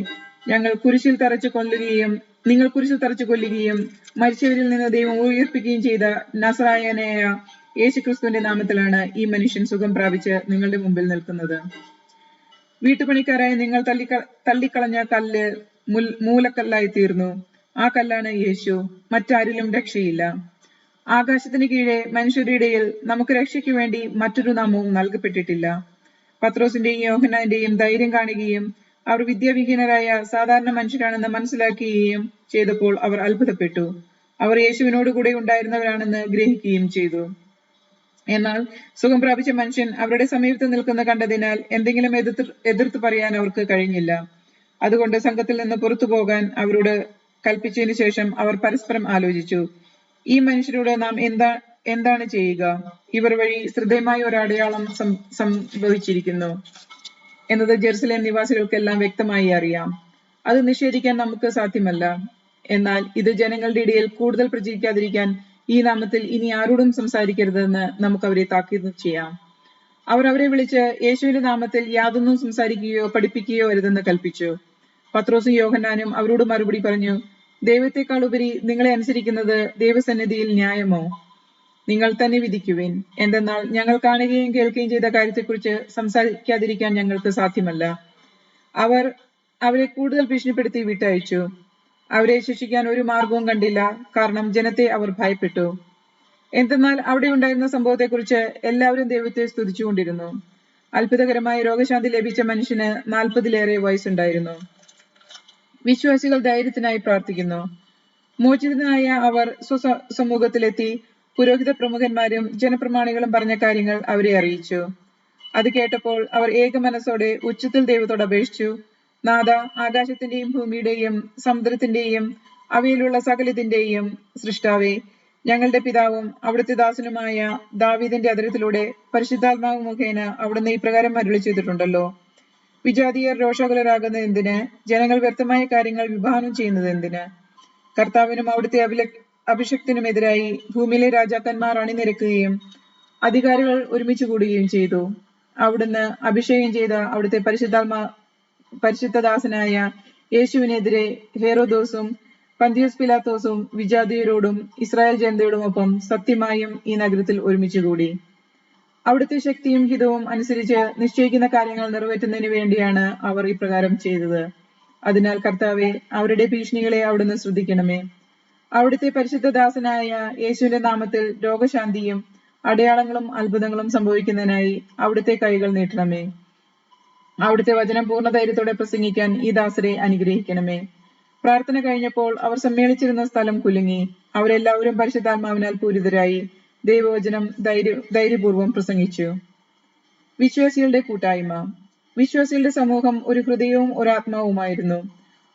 നിങ്ങൾ കുരിശിൽ തറച്ചു കൊല്ലുകയും മരിച്ചവരിൽ നിന്ന് ദൈവം ഉയർപ്പിക്കുകയും ചെയ്ത നസറായനായ യേശുക്രിസ്തുവിന്റെ നാമത്തിലാണ് ഈ മനുഷ്യൻ സുഖം പ്രാപിച്ച് നിങ്ങളുടെ മുമ്പിൽ നിൽക്കുന്നത്. വീട്ടുപണിക്കാരായ നിങ്ങൾ തള്ളിക്കളഞ്ഞ കല്ല് മൂലക്കല്ലായി തീർന്നു. ആ കല്ലാണ് യേശു. മറ്റാരിലും രക്ഷയില്ല. ആകാശത്തിന് കീഴെ മനുഷ്യരുടെ ഇടയിൽ നമുക്ക് രക്ഷയ്ക്ക് വേണ്ടി മറ്റൊരു നാമവും നൽകപ്പെട്ടിട്ടില്ല. പത്രോസിന്റെയും യോഹന്നാന്റെയും ധൈര്യം കാണുകയും അവർ വിദ്യാവിഹീനരായ സാധാരണ മനുഷ്യരാണെന്ന് മനസ്സിലാക്കുകയും ചെയ്തപ്പോൾ അവർ അത്ഭുതപ്പെട്ടു. അവർ യേശുവിനോട് കൂടെ ഉണ്ടായിരുന്നവരാണെന്ന് ഗ്രഹിക്കുകയും ചെയ്തു. എന്നാൽ സുഖം പ്രാപിച്ച മനുഷ്യൻ അവരുടെ സമീപത്ത് നിൽക്കുന്ന കണ്ടതിനാൽ എന്തെങ്കിലും എതിർത്ത് പറയാൻ അവർക്ക് കഴിഞ്ഞില്ല. അതുകൊണ്ട് സംഘത്തിൽ നിന്ന് പുറത്തു പോകാൻ അവരോട് കൽപ്പിച്ചതിനു ശേഷം അവർ പരസ്പരം ആലോചിച്ചു, ഈ മനുഷ്യരോട് നാം എന്താണ് ചെയ്യുക? ഇവർ വഴി ശ്രദ്ധേയമായ ഒരു അടയാളം സംഭവിച്ചിരിക്കുന്നു എന്നത് ജെറുസലേം നിവാസികൾക്കെല്ലാം വ്യക്തമായി അറിയാം. അത് നിഷേധിക്കാൻ നമുക്ക് സാധ്യമല്ല. എന്നാൽ ഇത് ജനങ്ങളുടെ ഇടയിൽ കൂടുതൽ പ്രചരിക്കാതിരിക്കാൻ ഈ നാമത്തിൽ ഇനി ആരോടും സംസാരിക്കരുതെന്ന് നമുക്ക് അവരെ താക്കീത് ചെയ്യാം. അവർ അവരെ വിളിച്ച് യേശുവിന്റെ നാമത്തിൽ യാതൊന്നും സംസാരിക്കുകയോ പഠിപ്പിക്കുകയോ അരുതെന്ന് കൽപ്പിച്ചു. പത്രോസും യോഹന്നാനും അവരോട് മറുപടി പറഞ്ഞു, ദൈവത്തെക്കാൾ ഉപരി നിങ്ങളെ അനുസരിക്കുന്നത് ദൈവസന്നിധിയിൽ ന്യായമോ? നിങ്ങൾ തന്നെ വിധിക്കുവിൻ. എന്തെന്നാൽ ഞങ്ങൾ കാണുകയും കേൾക്കുകയും ചെയ്ത കാര്യത്തെക്കുറിച്ച് സംസാരിക്കാതിരിക്കാൻ ഞങ്ങൾക്ക് സാധ്യമല്ല. അവർ അവരെ കൂടുതൽ ഭീഷണിപ്പെടുത്തി വിട്ടയച്ചു. അവരെ ശിക്ഷിക്കാൻ ഒരു മാർഗവും കണ്ടില്ല, കാരണം ജനത്തെ അവർ ഭയപ്പെട്ടു. എന്തെന്നാൽ അവിടെ ഉണ്ടായിരുന്ന സംഭവത്തെക്കുറിച്ച് എല്ലാവരും ദൈവത്തെ സ്തുതിച്ചുകൊണ്ടിരുന്നു. അത്ഭുതകരമായ രോഗശാന്തി ലഭിച്ച മനുഷ്യന് 40-ലേറെ വയസ്സുണ്ടായിരുന്നു. വിശ്വാസികൾ ധൈര്യത്തിനായി പ്രാർത്ഥിക്കുന്നു. മോചിതനായ അവർ സമൂഹത്തിലെത്തി പുരോഹിത പ്രമുഖന്മാരും ജനപ്രമാണികളും പറഞ്ഞ കാര്യങ്ങൾ അവരെ അറിയിച്ചു. അത് കേട്ടപ്പോൾ അവർ ഏക മനസ്സോടെ ഉച്ചത്തിൽ ദൈവത്തോട് അപേക്ഷിച്ചു, നാഥ, ആകാശത്തിന്റെയും ഭൂമിയുടെയും സമുദ്രത്തിന്റെയും അവയിലുള്ള സകലതിന്റെയും സൃഷ്ടാവേ, ഞങ്ങളുടെ പിതാവും അവിടുത്തെ ദാസനുമായ ദാവീദിന്റെ അധരത്തിലൂടെ പരിശുദ്ധാത്മാവ് മുഖേന അവിടുന്ന് ഇപ്രകാരം അരുളി ചെയ്തിട്ടുണ്ടല്ലോ, വിജാതീയർ രോഷാകുലരാകുന്നത് എന്തിന്? ജനങ്ങൾ വ്യർത്ഥമായ കാര്യങ്ങൾ വിഭാവനം ചെയ്യുന്നത് എന്തിന്? കർത്താവിനും അവിടുത്തെ അഭിഷക്തിനുമെതിരായി ഭൂമിയിലെ രാജാക്കന്മാർ അണിനിരക്കുകയും അധികാരികൾ ഒരുമിച്ച് കൂടുകയും ചെയ്തു. അവിടുന്ന് അഭിഷേകം ചെയ്ത അവിടുത്തെ പരിശുദ്ധദാസനായ യേശുവിനെതിരെ ഹെരോദോസും പന്തിയോസ് പിലാത്തോസും വിജാതീയരോടും ഇസ്രായേൽ ജനതയോടുമൊപ്പം സത്യമായും ഈ നഗരത്തിൽ ഒരുമിച്ച് കൂടി. അവിടുത്തെ ശക്തിയും ഹിതവും അനുസരിച്ച് നിശ്ചയിക്കുന്ന കാര്യങ്ങൾ നിറവേറ്റുന്നതിന് വേണ്ടിയാണ് അവർ ഇപ്രകാരം ചെയ്തത്. അതിനാൽ കർത്താവെ, അവരുടെ ഭീഷണികളെ അവിടുന്ന് ശ്രദ്ധിക്കണമേ. അവിടുത്തെ പരിശുദ്ധദാസനായ യേശുവിന്റെ നാമത്തിൽ രോഗശാന്തിയും അടയാളങ്ങളും അത്ഭുതങ്ങളും സംഭവിക്കുന്നതിനായി അവിടുത്തെ കൈകൾ നീട്ടണമേ. അവിടുത്തെ വചനം പൂർണ്ണ ധൈര്യത്തോടെ പ്രസംഗിക്കാൻ ഈ ദാസരെ അനുഗ്രഹിക്കണമേ. പ്രാർത്ഥന കഴിഞ്ഞപ്പോൾ അവർ സമ്മേളിച്ചിരുന്ന സ്ഥലം കുലുങ്ങി. അവരെല്ലാവരും പരിശുദ്ധാത്മാവിനാൽ പൂരിതരായി ദൈവവചനം ധൈര്യപൂർവ്വം പ്രസംഗിച്ചു. വിശ്വാസികളുടെ കൂട്ടായ്മ. വിശ്വാസികളുടെ സമൂഹം ഒരു ഹൃദയവും ഒരാത്മാവുമായിരുന്നു.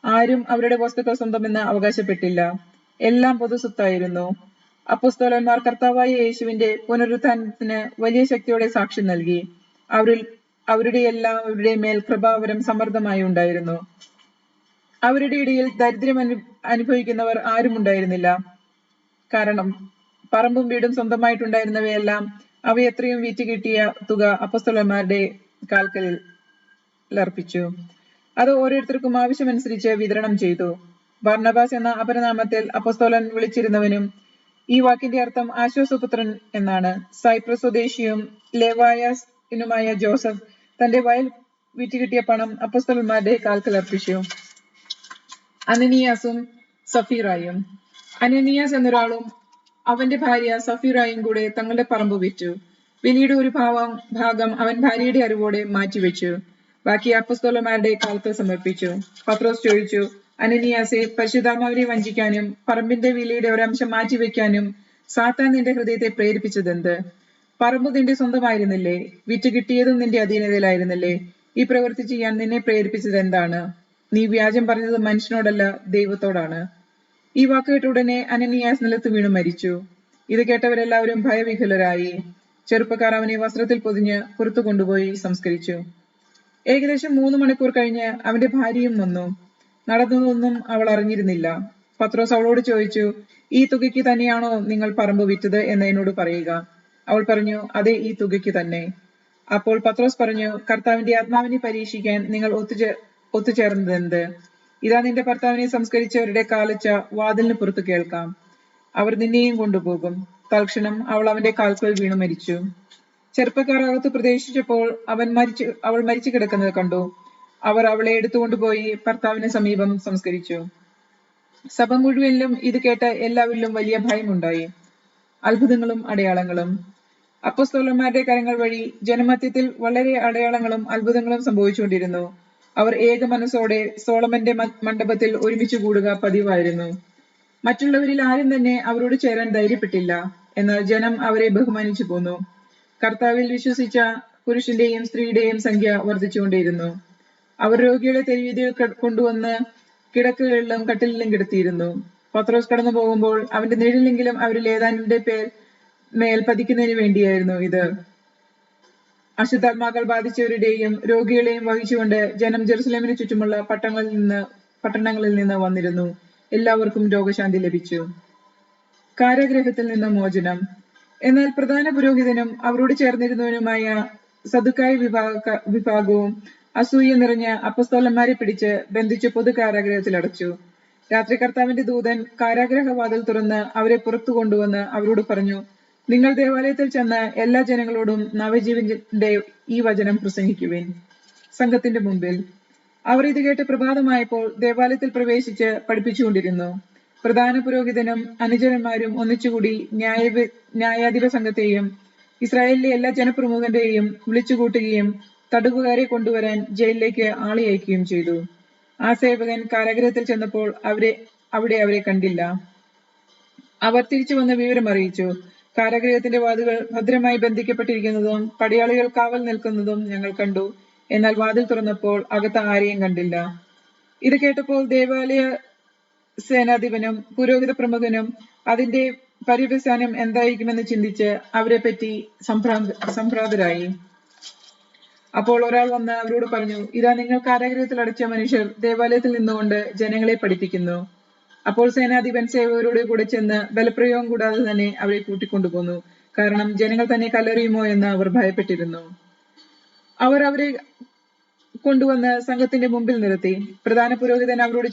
ആരും അവരുടെ വസ്തുക്കൾ സ്വന്തമെന്ന് അവകാശപ്പെട്ടില്ല. എല്ലാം പൊതുസ്വത്തായിരുന്നു. അപ്പോസ്തലന്മാർ കർത്താവായ യേശുവിന്റെ പുനരുത്ഥാനത്തിന് വലിയ ശക്തിയോടെ സാക്ഷ്യം നൽകി. അവരുടെ മേൽ കൃപാവരം സമൃദ്ധമായി ഉണ്ടായിരുന്നു. അവരുടെ ഇടയിൽ ദരിദ്രം അനുഭവിക്കുന്നവർ ആരും ഉണ്ടായിരുന്നില്ല. കാരണം പറമ്പും വീടും സ്വന്തമായിട്ടുണ്ടായിരുന്നവയെല്ലാം അവയെത്രയും വിറ്റ് കിട്ടിയ തുക അപ്പോസ്തലന്മാരുടെ കാൽക്കലിൽ അർപ്പിച്ചു. അത് ഓരോരുത്തർക്കും ആവശ്യമനുസരിച്ച് വിതരണം ചെയ്തു. ബർന്നബാസ് എന്ന അപരനാമത്തിൽ അപ്പോസ്തലൻ വിളിച്ചിരുന്നവനും, ഈ വാക്കിന്റെ അർത്ഥം ആശ്വാസപുത്രൻ എന്നാണ്, സൈപ്രസ് സ്വദേശിയും ലേവായനുമായ ജോസഫ് തന്റെ വയൽ വിറ്റുകിട്ടിയ പണം അപ്പോസ്തലന്മാരുടെ കാൽക്കൽ അർപ്പിച്ചു. അനനിയാസും സഫീറായും. അനനിയാസ് എന്നൊരാളും അവന്റെ ഭാര്യ സഫീറായും കൂടെ തങ്ങളുടെ പറമ്പ് വിറ്റു. വിലയുടെ ഒരു ഭാഗം അവൻ ഭാര്യയുടെ അറിവോടെ മാറ്റിവെച്ചു. ബാക്കി അപ്പോസ്തലന്മാരുടെ കാൽക്കൽ സമർപ്പിച്ചു. പത്രോസ് ചോദിച്ചു, അനനിയാസെ, പരിശുദ്ധാത്മാവിനെ വഞ്ചിക്കാനും പറമ്പിന്റെ വിലയുടെ ഒരംശം മാറ്റിവെക്കാനും സാത്താൻ നിന്റെ ഹൃദയത്തെ പ്രേരിപ്പിച്ചതെന്ത്? പറമ്പ് നിന്റെ സ്വന്തമായിരുന്നില്ലേ? വിറ്റ് കിട്ടിയതും നിന്റെ അധീനതയിലായിരുന്നില്ലേ? ഈ പ്രവൃത്തി ചെയ്യാൻ നിന്നെ പ്രേരിപ്പിച്ചത് എന്താണ്? നീ വ്യാജം പറഞ്ഞത് മനുഷ്യനോടല്ല, ദൈവത്തോടാണ്. ഈ വാക്ക് കേട്ട ഉടനെ അനനിയാസ് നിലത്ത് വീണു മരിച്ചു. ഇത് കേട്ടവരെല്ലാവരും ഭയവിഹുലരായി. ചെറുപ്പക്കാർ അവനെ വസ്ത്രത്തിൽ പൊതിഞ്ഞ് പുറത്തു കൊണ്ടുപോയി സംസ്കരിച്ചു. ഏകദേശം 3 മണിക്കൂർ കഴിഞ്ഞ് അവന്റെ ഭാര്യയും വന്നു. നടന്നതൊന്നും അവൾ അറിഞ്ഞിരുന്നില്ല. പത്രോസ് അവളോട് ചോദിച്ചു, ഈ തുകയ്ക്ക് തന്നെയാണോ നിങ്ങൾ പറമ്പ് വിറ്റത് എന്ന് എന്നോട് പറയുക. അവൾ പറഞ്ഞു, അതെ, ഈ തുകയ്ക്ക് തന്നെ. അപ്പോൾ പത്രോസ് പറഞ്ഞു, കർത്താവിന്റെ ആത്മാവിനെ പരീക്ഷിക്കാൻ നിങ്ങൾ ഒത്തുചേർന്നതെന്ത്? ഇതാ, നിന്റെ ഭർത്താവിനെ സംസ്കരിച്ചവരുടെ കാലച്ച വാതിലിന് പുറത്ത് കേൾക്കാം. അവർ നിന്നെയും കൊണ്ടുപോകും. തൽക്ഷണം അവൾ അവന്റെ കാൽക്കൽ വീണു മരിച്ചു. ചെറുപ്പക്കാർ അകത്ത് പ്രവേശിച്ചപ്പോൾ അവൾ മരിച്ചു കിടക്കുന്നത് കണ്ടു. അവർ അവളെ എടുത്തുകൊണ്ടുപോയി ഭർത്താവിന് സമീപം സംസ്കരിച്ചു. സഭ മുഴുവനിലും ഇത് കേട്ട എല്ലാവരിലും വലിയ ഭയമുണ്ടായി. അത്ഭുതങ്ങളും അടയാളങ്ങളും. അപ്പോസ്തലന്മാരുടെ കരങ്ങൾ വഴി ജനമധ്യത്തിൽ വളരെ അടയാളങ്ങളും അത്ഭുതങ്ങളും സംഭവിച്ചുകൊണ്ടിരുന്നു. അവർ ഏക മനസ്സോടെ സോളമന്റെ മണ്ഡപത്തിൽ ഒരുമിച്ച് കൂടുക പതിവായിരുന്നു. മറ്റുള്ളവരിൽ ആരും തന്നെ അവരോട് ചേരാൻ ധൈര്യപ്പെട്ടില്ല. എന്നാൽ ജനം അവരെ ബഹുമാനിച്ചു പോന്നു. കർത്താവിൽ വിശ്വസിച്ച പുരുഷന്റെയും സ്ത്രീയുടെയും സംഖ്യ വർദ്ധിച്ചുകൊണ്ടേയിരുന്നു. അവർ രോഗികളെ തെരുവീതിയിൽ കൊണ്ടുവന്ന് കിടക്കകളിലും കട്ടിലിലും കിടത്തിയിരുന്നു. പത്രോസ് കടന്നു പോകുമ്പോൾ അവന്റെ നിഴലെങ്കിലും അവരിൽ ഏതാനും മേൽ പതിക്കുന്നതിന് വേണ്ടിയായിരുന്നു ഇത്. അശുദ്ധാത്മാക്കൾ ബാധിച്ചവരുടെയും രോഗികളെയും വഹിച്ചുകൊണ്ട് ജനം ജെറുസലേമിന് ചുറ്റുമുള്ള പട്ടണങ്ങളിൽ നിന്ന് വന്നിരുന്നു. എല്ലാവർക്കും രോഗശാന്തി ലഭിച്ചു. കാരാഗൃഹത്തിൽ നിന്ന് മോചനം. എന്നാൽ പ്രധാന പുരോഹിതനും അവരോട് ചേർന്നിരുന്നവനുമായ സദുക്കായ വിഭാഗവും അസൂയ നിറഞ്ഞ അപ്പസ്തോലന്മാരെ പിടിച്ച് ബന്ധിച്ച് പൊതു കാരാഗൃഹത്തിൽ അടച്ചു. രാത്രി കർത്താവിന്റെ ദൂതൻ കാരാഗൃഹവാതിൽ തുറന്ന് അവരെ പുറത്തു കൊണ്ടുവന്ന് അവരോട് പറഞ്ഞു, നിങ്ങൾ ദേവാലയത്തിൽ ചെന്ന് എല്ലാ ജനങ്ങളോടും നവജീവന്റെ ഈ വചനം പ്രസംഗിക്കുവിൻ. സംഘത്തിന്റെ മുമ്പിൽ. അവർ ഇത് കേട്ട് പ്രഭാതമായപ്പോൾ ദേവാലയത്തിൽ പ്രവേശിച്ച് പഠിപ്പിച്ചുകൊണ്ടിരുന്നു. പ്രധാന പുരോഹിതനും അനുചരന്മാരും ഒന്നിച്ചുകൂടി ന്യായാധിപ സംഘത്തെയും ഇസ്രായേലിലെ എല്ലാ ജനപ്രമുഖന്റെയും വിളിച്ചുകൂട്ടുകയും തടവുകാരെ കൊണ്ടുവരാൻ ജയിലിലേക്ക് ആളെ അയക്കുകയും ചെയ്തു. ആ സേവകൻ കാരാഗൃഹത്തിൽ ചെന്നപ്പോൾ അവിടെ അവരെ കണ്ടില്ല. അവർ തിരിച്ചു വന്ന് വിവരം അറിയിച്ചു. കാരാഗൃഹത്തിന്റെ വാതിലുകൾ ഭദ്രമായി ബന്ധിക്കപ്പെട്ടിരിക്കുന്നതും പടയാളികൾ കാവൽ നിൽക്കുന്നതും ഞങ്ങൾ കണ്ടു. എന്നാൽ വാതിൽ തുറന്നപ്പോൾ അകത്ത് ആരെയും കണ്ടില്ല. ഇത് കേട്ടപ്പോൾ ദേവാലയ സേനാധിപനും പുരോഹിത പ്രമുഖനും അതിന്റെ പര്യവസാനം എന്തായിരിക്കുമെന്ന് ചിന്തിച്ച് അവരെ പറ്റി സംഭ്രാന്തരായി. അപ്പോൾ ഒരാൾ വന്ന് അവരോട് പറഞ്ഞു, ഇതാ, നിങ്ങൾ കാരാഗൃഹത്തിൽ അടച്ച മനുഷ്യർ ദേവാലയത്തിൽ നിന്നുകൊണ്ട് ജനങ്ങളെ പഠിപ്പിക്കുന്നു. അപ്പോൾ സേനാധിപൻ സേവകരോട് കൂടെ ചെന്ന് ബലപ്രയോഗം കൂടാതെ തന്നെ അവരെ കൂട്ടിക്കൊണ്ടുപോന്നു. കാരണം ജനങ്ങൾ തന്നെ കല്ലെറിയുമോ എന്ന് അവർ ഭയപ്പെട്ടിരുന്നു. അവർ അവരെ കൊണ്ടുവന്ന് സംഘത്തിന്റെ മുമ്പിൽ നിർത്തി. പ്രധാന പുരോഹിതൻ അവരോട്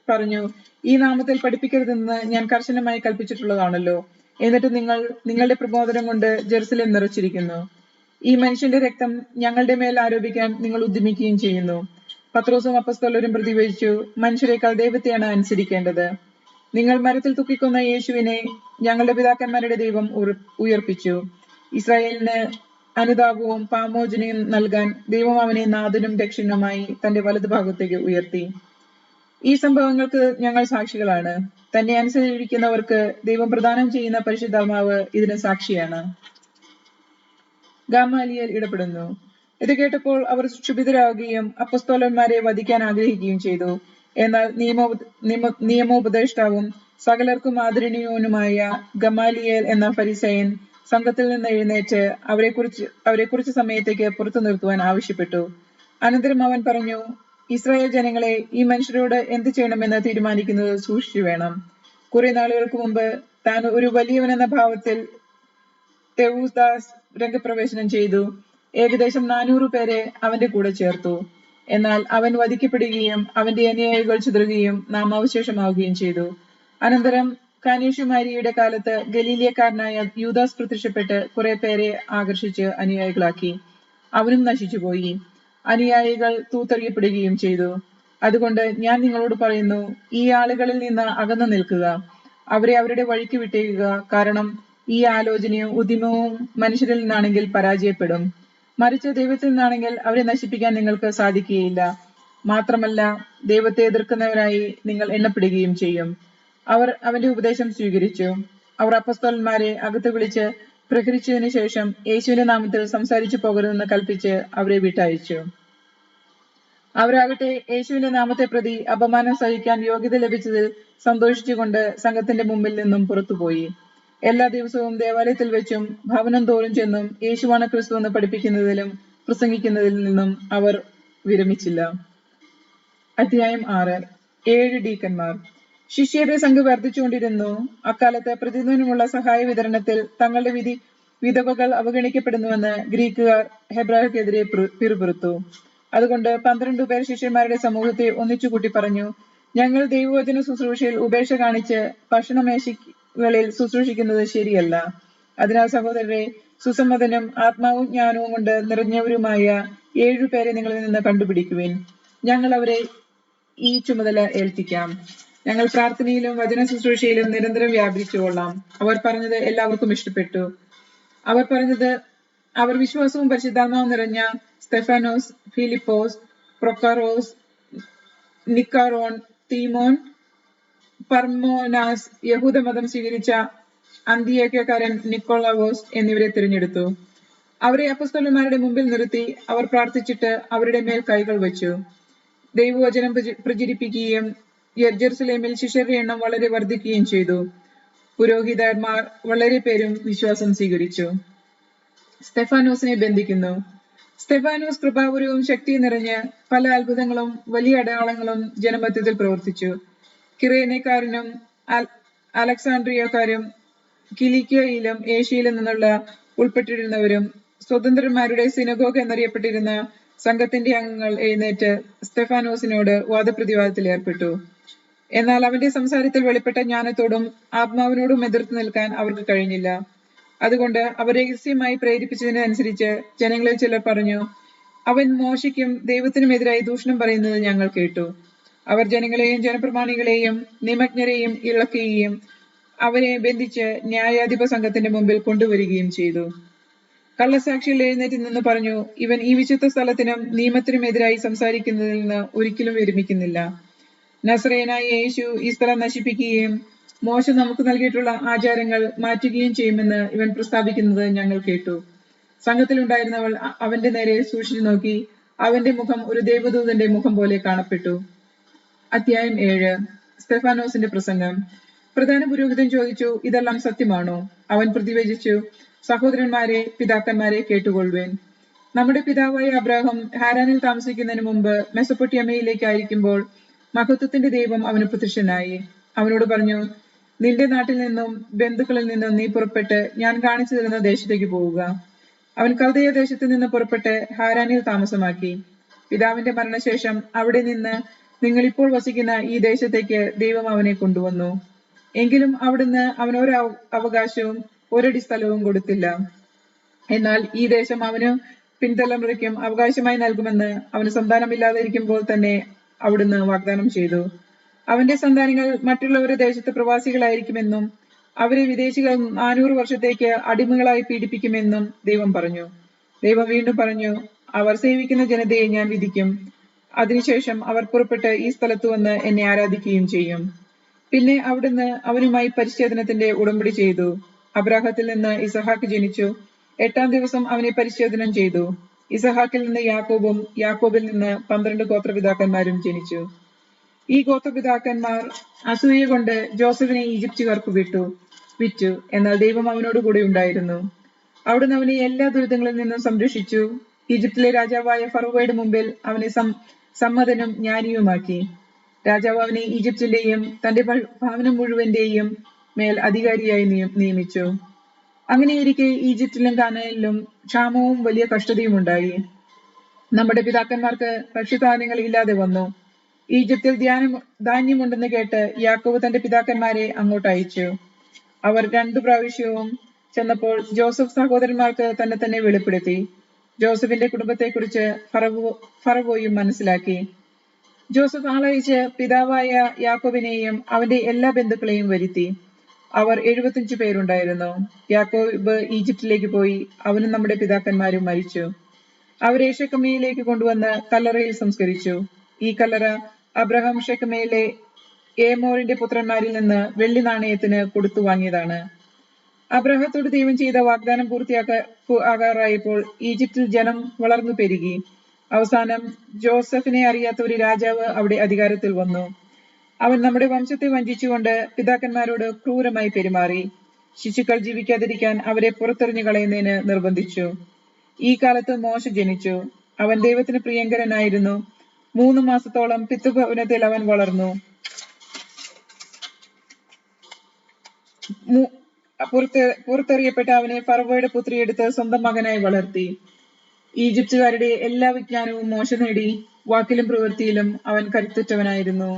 പറഞ്ഞു, ഈ നാമത്തിൽ പഠിപ്പിക്കരുതെന്ന് ഞാൻ കർശനമായി കൽപ്പിച്ചിട്ടുള്ളതാണല്ലോ. എന്നിട്ട് നിങ്ങൾ നിങ്ങളുടെ പ്രബോധനം കൊണ്ട് ജെറുസലേം നിറച്ചിരിക്കുന്നു. ഈ മനുഷ്യന്റെ രക്തം ഞങ്ങളുടെ മേൽ ആരോപിക്കാൻ നിങ്ങൾ ഉദ്യമിക്കുകയും ചെയ്യുന്നു. പത്രോസും അപ്പസ്തോലരും പ്രതിവചിച്ചു, മനുഷ്യരെക്കാൾ ദൈവത്തെയാണ് അനുസരിക്കേണ്ടത്. നിങ്ങൾ മരത്തിൽ തൂക്കിക്കൊന്ന യേശുവിനെ ഞങ്ങളുടെ പിതാക്കന്മാരുടെ ദൈവം ഉയർപ്പിച്ചു. ഇസ്രായേലിന് അനുതാപവും പാമോചനയും നൽകാൻ ദൈവം അവനെ നാഥനും രക്ഷകനുമായി തന്റെ വലതുഭാഗത്തേക്ക് ഉയർത്തി. ഈ സംഭവങ്ങൾക്ക് ഞങ്ങൾ സാക്ഷികളാണ്. തന്നെ അനുസരിക്കുന്നവർക്ക് ദൈവം പ്രദാനം ചെയ്യുന്ന പരിശുദ്ധാത്മാവ് ഇതിന് സാക്ഷിയാണ്. ഗമാലിയേൽ ഇടപെടുന്നു. ഇത് കേട്ടപ്പോൾ അവർ ക്ഷുഭിതരാകുകയും അപ്പസ്തോലന്മാരെ വധിക്കാൻ ആഗ്രഹിക്കുകയും ചെയ്തു. എന്നാൽ നിയമോപദേഷ്ടാവും സകലർക്കും ആദരണീയനുമായ ഗമാലിയേൽ എന്ന ഫരിസയൻ സംഘത്തിൽ നിന്ന് എഴുന്നേറ്റ് അവരെക്കുറിച്ച് സമയത്തേക്ക് പുറത്തു നിർത്തുവാൻ ആവശ്യപ്പെട്ടു. അനന്തരം അവൻ പറഞ്ഞു, ഇസ്രായേൽ ജനങ്ങളെ, ഈ മനുഷ്യരോട് എന്ത് ചെയ്യണമെന്ന് തീരുമാനിക്കുന്നത് സൂക്ഷിച്ചു വേണം. കുറെ നാളുകൾക്ക് മുമ്പ് താൻ ഒരു വലിയവനെന്ന ഭാവത്തിൽ തെവൂദാസ് രംഗപ്രവേശനം ചെയ്തു. ഏകദേശം 400 പേരെ അവന്റെ കൂടെ ചേർത്തു. എന്നാൽ അവൻ വധിക്കപ്പെടുകയും അവന്റെ അനുയായികൾ ചിതറുകയും നാമാവശേഷമാവുകയും ചെയ്തു. അനന്തരം കാനേഷുമാരിയുടെ കാലത്ത് ഗലീലിയക്കാരനായ യൂദാസ് പ്രത്യക്ഷപ്പെട്ട് കുറെ പേരെ ആകർഷിച്ച് അനുയായികളാക്കി. അവനും നശിച്ചുപോയി. അനുയായികൾ തൂത്തെറിയപ്പെടുകയും ചെയ്തു. അതുകൊണ്ട് ഞാൻ നിങ്ങളോട് പറയുന്നു, ഈ ആളുകളിൽ നിന്ന് അകന്നു നിൽക്കുക, അവരെ അവരുടെ വഴിക്ക് വിട്ടേക്കുക. കാരണം ഈ ആലോചനയും ഉദ്യമവും മനുഷ്യരിൽ നിന്നാണെങ്കിൽ പരാജയപ്പെടും. മറിച്ച് ദൈവത്തിൽ നിന്നാണെങ്കിൽ അവരെ നശിപ്പിക്കാൻ നിങ്ങൾക്ക് സാധിക്കുകയില്ല. മാത്രമല്ല, ദൈവത്തെ എതിർക്കുന്നവരായി നിങ്ങൾ എണ്ണപ്പെടുകയും ചെയ്യും. അവർ അവന്റെ ഉപദേശം സ്വീകരിച്ചു. അവർ അപ്പസ്തോലന്മാരെ അകത്ത് വിളിച്ച് പ്രഹരിച്ചതിനു ശേഷം യേശുവിന്റെ നാമത്തിൽ സംസാരിച്ചു പോകരുതെന്ന് കൽപ്പിച്ച് അവരെ വിട്ടയച്ചു. അവരാകട്ടെ യേശുവിന്റെ നാമത്തെ പ്രതി അപമാനം സഹിക്കാൻ യോഗ്യത ലഭിച്ചതിൽ സന്തോഷിച്ചുകൊണ്ട് സംഘത്തിന്റെ മുമ്പിൽ നിന്നും പുറത്തുപോയി. എല്ലാ ദിവസവും ദേവാലയത്തിൽ വെച്ചും ഭവനം തോറും ചെന്നും യേശുവാണ് ക്രിസ്തു എന്ന് പഠിപ്പിക്കുന്നതിലും പ്രസംഗിക്കുന്നതിൽ നിന്നും അവർ വിരമിച്ചില്ല. അധ്യായം 6. 7 ഡീക്കന്മാർ. ശിഷ്യരുടെ സംഖ്യ വർദ്ധിച്ചുകൊണ്ടിരുന്നു. അക്കാലത്ത് പ്രതിദിനമുള്ള സഹായ വിതരണത്തിൽ തങ്ങളുടെ വിധവകൾ അവഗണിക്കപ്പെടുന്നുവെന്ന് ഗ്രീക്കുകാർ ഹെബ്രായർക്കെതിരെ പിറുപിറുത്തു. അതുകൊണ്ട് 12 പേർ ശിഷ്യന്മാരുടെ സമൂഹത്തെ ഒന്നിച്ചുകൂട്ടി പറഞ്ഞു, ഞങ്ങൾ ദൈവവചന ശുശ്രൂഷയിൽ ഉപേക്ഷ കാണിച്ച് ഭക്ഷണമേശകളിൽ ശുശ്രൂഷിക്കുന്നത് ശരിയല്ല. അതിനാൽ സഹോദരരെ, സുസമ്മതനും ആത്മാവും ജ്ഞാനവും കൊണ്ട് നിറഞ്ഞവരുമായ 7 പേരെ നിങ്ങളിൽ നിന്ന് കണ്ടുപിടിക്കുവിൻ. ഞങ്ങൾ അവരെ ഈ ചുമതല ഏൽപ്പിക്കാം. ഞങ്ങൾ പ്രാർത്ഥനയിലും വചന ശുശ്രൂഷയിലും നിരന്തരം വ്യാപരിച്ചുകൊള്ളാം. അവർ പറഞ്ഞത് എല്ലാവർക്കും ഇഷ്ടപ്പെട്ടു. അവർ വിശ്വാസവും പരിശുദ്ധാത്മാവും നിറഞ്ഞ സ്തെഫാനോസ്, ഫിലിപ്പോസ്, പ്രൊക്കറോസ്, നിക്കാറോൺ, തീമോൻ, പർമോനാസ്, യഹൂദമതം സ്വീകരിച്ച അന്തിയോക്യക്കാരൻ നിക്കോളവോസ് എന്നിവരെ തിരഞ്ഞെടുത്തു. അവരെ അപ്പോസ്തലന്മാരുടെ മുമ്പിൽ നിർത്തി അവർ പ്രാർത്ഥിച്ചിട്ട് അവരുടെ മേൽ കൈകൾ വച്ചു. ദൈവവചനം പ്രചരിപ്പിക്കുകയും ജെറുസലേമിൽ ശിഷ്യരുടെ എണ്ണം വളരെ വർദ്ധിക്കുകയും ചെയ്തു. പുരോഹിതന്മാർ വളരെ പേരും വിശ്വാസം സ്വീകരിച്ചു. സ്തെഫാനോസിനെ ബന്ധിക്കുന്നു. സ്തെഫാനോസ് കൃപാപൂരവും ശക്തിയും നിറഞ്ഞ് പല അത്ഭുതങ്ങളും വലിയ അടയാളങ്ങളും ജനമധ്യത്തിൽ പ്രവർത്തിച്ചു. കിറേനക്കാരനും അലക്സാണ്ട്രിയക്കാരും കിലിക്കിയയിലും ഏഷ്യയിലും നിന്നുള്ള ഉൾപ്പെട്ടിരുന്നവരും സ്വതന്ത്രന്മാരുടെ സിനഗോഗ് എന്നറിയപ്പെട്ടിരുന്ന സംഘത്തിന്റെ അംഗങ്ങൾ എഴുന്നേറ്റ് സ്തെഫാനോസിനോട് വാദപ്രതിവാദത്തിൽ ഏർപ്പെട്ടു. എന്നാൽ അവന്റെ സംസാരത്തിൽ വെളിപ്പെട്ട ജ്ഞാനത്തോടും ആത്മാവിനോടും എതിർത്ത് നിൽക്കാൻ അവർക്ക് കഴിഞ്ഞില്ല. അതുകൊണ്ട് അവർ രഹസ്യമായി പ്രേരിപ്പിച്ചതിനനുസരിച്ച് ജനങ്ങളിൽ ചിലർ പറഞ്ഞു, അവൻ മോശയ്ക്കും ദൈവത്തിനുമെതിരായി ദൂഷണം പറയുന്നത് ഞങ്ങൾ കേട്ടു. അവർ ജനങ്ങളെയും ജനപ്രമാണികളെയും നിമഗ്നരെയും ഇളക്കുകയും അവരെ ബന്ധിച്ച് ന്യായാധിപ സംഘത്തിന്റെ മുമ്പിൽ കൊണ്ടുവരികയും ചെയ്തു. കള്ളസാക്ഷികൾ എഴുന്നേറ്റ് നിന്ന് പറഞ്ഞു, ഇവൻ ഈ വിശുദ്ധ സ്ഥലത്തിനും നിയമത്തിനും എതിരായി സംസാരിക്കുന്നതിൽ നിന്ന് ഒരിക്കലും വിരമിക്കുന്നില്ല. നസറേയനായ യേശു ഈ സ്ഥലം നശിപ്പിക്കുകയും മോശ നമുക്ക് നൽകിയിട്ടുള്ള ആചാരങ്ങൾ മാറ്റുകയും ചെയ്യുമെന്ന് ഇവൻ പ്രസ്താവിക്കുന്നത് ഞങ്ങൾ കേട്ടു. സംഘത്തിലുണ്ടായിരുന്നവൾ അവന്റെ നേരെ സൂക്ഷിച്ചു നോക്കി. അവന്റെ മുഖം ഒരു ദേവദൂതന്റെ മുഖം പോലെ കാണപ്പെട്ടു. അധ്യായം 7. സ്തെഫാനോസിന്റെ പ്രസംഗം. പ്രധാന പുരോഹിതൻ ചോദിച്ചു, ഇതെല്ലാം സത്യമാണോ? അവൻ പ്രതിവചിച്ചു, സഹോദരന്മാരെ, പിതാക്കന്മാരെ, കേട്ടുകൊള്ളുവേൻ. നമ്മുടെ പിതാവായ അബ്രാഹാം ഹാരാനിൽ താമസിക്കുന്നതിന് മുമ്പ് മെസൊപ്പൊട്ടേമിയയിലേക്ക് അയക്കുമ്പോൾ മഹത്വത്തിന്റെ ദൈവം അവന് പ്രത്യക്ഷനായി. അവനോട് പറഞ്ഞു, നിന്റെ നാട്ടിൽ നിന്നും ബന്ധുക്കളിൽ നിന്നും നീ പുറപ്പെട്ട് ഞാൻ കാണിച്ചു തരുന്ന ദേശത്തേക്ക് പോവുക. അവൻ കൽദയ ദേശത്ത് നിന്ന് പുറപ്പെട്ട് ഹാരാനിൽ താമസമാക്കി. പിതാവിന്റെ മരണശേഷം അവിടെ നിന്ന് നിങ്ങൾ ഇപ്പോൾ വസിക്കുന്ന ഈ ദേശത്തേക്ക് ദൈവം അവനെ കൊണ്ടുവന്നു. എങ്കിലും അവിടുന്ന് അവനൊരു അവകാശവും ഒരടി സ്ഥലവും കൊടുത്തില്ല. എന്നാൽ ഈ ദേശം അവന് പിൻതലമുറയ്ക്കും അവകാശമായി നൽകുമെന്ന് അവന് സന്താനമില്ലാതെ ഇരിക്കുമ്പോൾ തന്നെ അവിടുന്ന് വാഗ്ദാനം ചെയ്തു. അവന്റെ സന്താനങ്ങൾ മറ്റുള്ളവരുടെ ദേശത്ത് പ്രവാസികളായിരിക്കുമെന്നും അവരെ വിദേശികൾ 400 വർഷത്തേക്ക് അടിമകളായി പീഡിപ്പിക്കുമെന്നും ദൈവം പറഞ്ഞു. ദൈവം വീണ്ടും പറഞ്ഞു, അവർ സേവിക്കുന്ന ജനതയെ ഞാൻ വിധിക്കും. അതിനുശേഷം അവർ പുറപ്പെട്ട് ഈ സ്ഥലത്ത് വന്ന് എന്നെ ആരാധിക്കുകയും ചെയ്യും. പിന്നെ അവിടുന്ന് അവനുമായി പരിച്ഛേദനത്തിന്റെ ഉടമ്പടി ചെയ്തു. അബ്രാഹത്തിൽ നിന്ന് ഇസഹാക്ക് ജനിച്ചു. 8-ാം ദിവസം അവനെ പരിച്ഛേദനം ചെയ്തു. ഇസഹാക്കിൽ നിന്ന് യാക്കോബും യാക്കോബിൽ നിന്ന് 12 ഗോത്രപിതാക്കന്മാരും ജനിച്ചു. ഈ ഗോത്രപിതാക്കന്മാർ അസൂയ കൊണ്ട് ജോസഫിനെ ഈജിപ്തുകാർക്ക് വിറ്റു. എന്നാൽ ദൈവം അവനോട് കൂടെ ഉണ്ടായിരുന്നു. അവിടുന്ന് അവനെ എല്ലാ ദുരിതങ്ങളിൽ നിന്നും സംരക്ഷിച്ചു. ഈജിപ്തിലെ രാജാവായ ഫറവോയുടെ മുമ്പിൽ അവനെ സമ്മതനും ജ്ഞാനിയുമാക്കി. രാജാവ് അവനെ ഈജിപ്തിന്റെയും തന്റെ ഭവനം മുഴുവന്റെയും മേൽ അധികാരിയായി നിയമിച്ചു. അങ്ങനെയിരിക്കെ ഈജിപ്തിലും കാനാനിലും ക്ഷാമവും വലിയ കഷ്ടതയും ഉണ്ടായി. നമ്മുടെ പിതാക്കന്മാർക്ക് ഭക്ഷ്യധാന്യങ്ങൾ ഇല്ലാതെ വന്നു. ഈജിപ്തിൽ ധാന്യമുണ്ടെന്ന് കേട്ട് യാക്കോബ് തന്റെ പിതാക്കന്മാരെ അങ്ങോട്ട് അയച്ചു. അവർ 2 പ്രാവശ്യവും ചെന്നപ്പോൾ ജോസഫ് സഹോദരന്മാർക്ക് തന്നെ വെളിപ്പെടുത്തി. ജോസഫിന്റെ കുടുംബത്തെക്കുറിച്ച് ഫറവോയും മനസ്സിലാക്കി. ജോസഫ് ആളയച്ച് പിതാവായ യാക്കോബിനെയും അവന്റെ എല്ലാ ബന്ധുക്കളെയും വരുത്തി. അവർ 75 പേരുണ്ടായിരുന്നു. യാക്കോബ് ഈജിപ്തിലേക്ക് പോയി. അവനും നമ്മുടെ പിതാക്കന്മാരും മരിച്ചു. അവരെ ഷെക്കമയിലേക്ക് കൊണ്ടുവന്ന് കല്ലറയിൽ സംസ്കരിച്ചു. ഈ കല്ലറ അബ്രഹാം ഷെക്കമയിലെ ഏമോറിന്റെ പുത്രന്മാരിൽ നിന്ന് വെള്ളി നാണയത്തിന് കൊടുത്തു വാങ്ങിയതാണ്. അബ്രഹത്തോട് ദൈവം ചെയ്ത വാഗ്ദാനം പൂർത്തിയാകാറായപ്പോൾ ഈജിപ്തിൽ ജനം വളർന്നു പെരുകി. അവസാനം ജോസഫിനെ അറിയാത്ത ഒരു രാജാവ് അവിടെ അധികാരത്തിൽ വന്നു. അവൻ നമ്മുടെ വംശത്തെ വഞ്ചിച്ചുകൊണ്ട് പിതാക്കന്മാരോട് ക്രൂരമായി പെരുമാറി. ശിശുക്കൾ ജീവിക്കാതിരിക്കാൻ അവരെ പുറത്തെറിഞ്ഞു കളയുന്നതിന് നിർബന്ധിച്ചു. ഈ കാലത്ത് മോശ ജനിച്ചു. അവൻ ദൈവത്തിന് പ്രിയങ്കരനായിരുന്നു. 3 മാസത്തോളം പിതൃഭവനത്തിൽ അവൻ വളർന്നു. പുറത്തെറിയപ്പെട്ട അവനെ ഫറവോയുടെ പുത്രി എടുത്ത് സ്വന്തം മകനായി വളർത്തി. ഈജിപ്തുകാരുടെ എല്ലാ വിജ്ഞാനവും മോശ നേടി. വാക്കിലും പ്രവൃത്തിയിലും അവൻ കരുത്തുറ്റവനായിരുന്നു.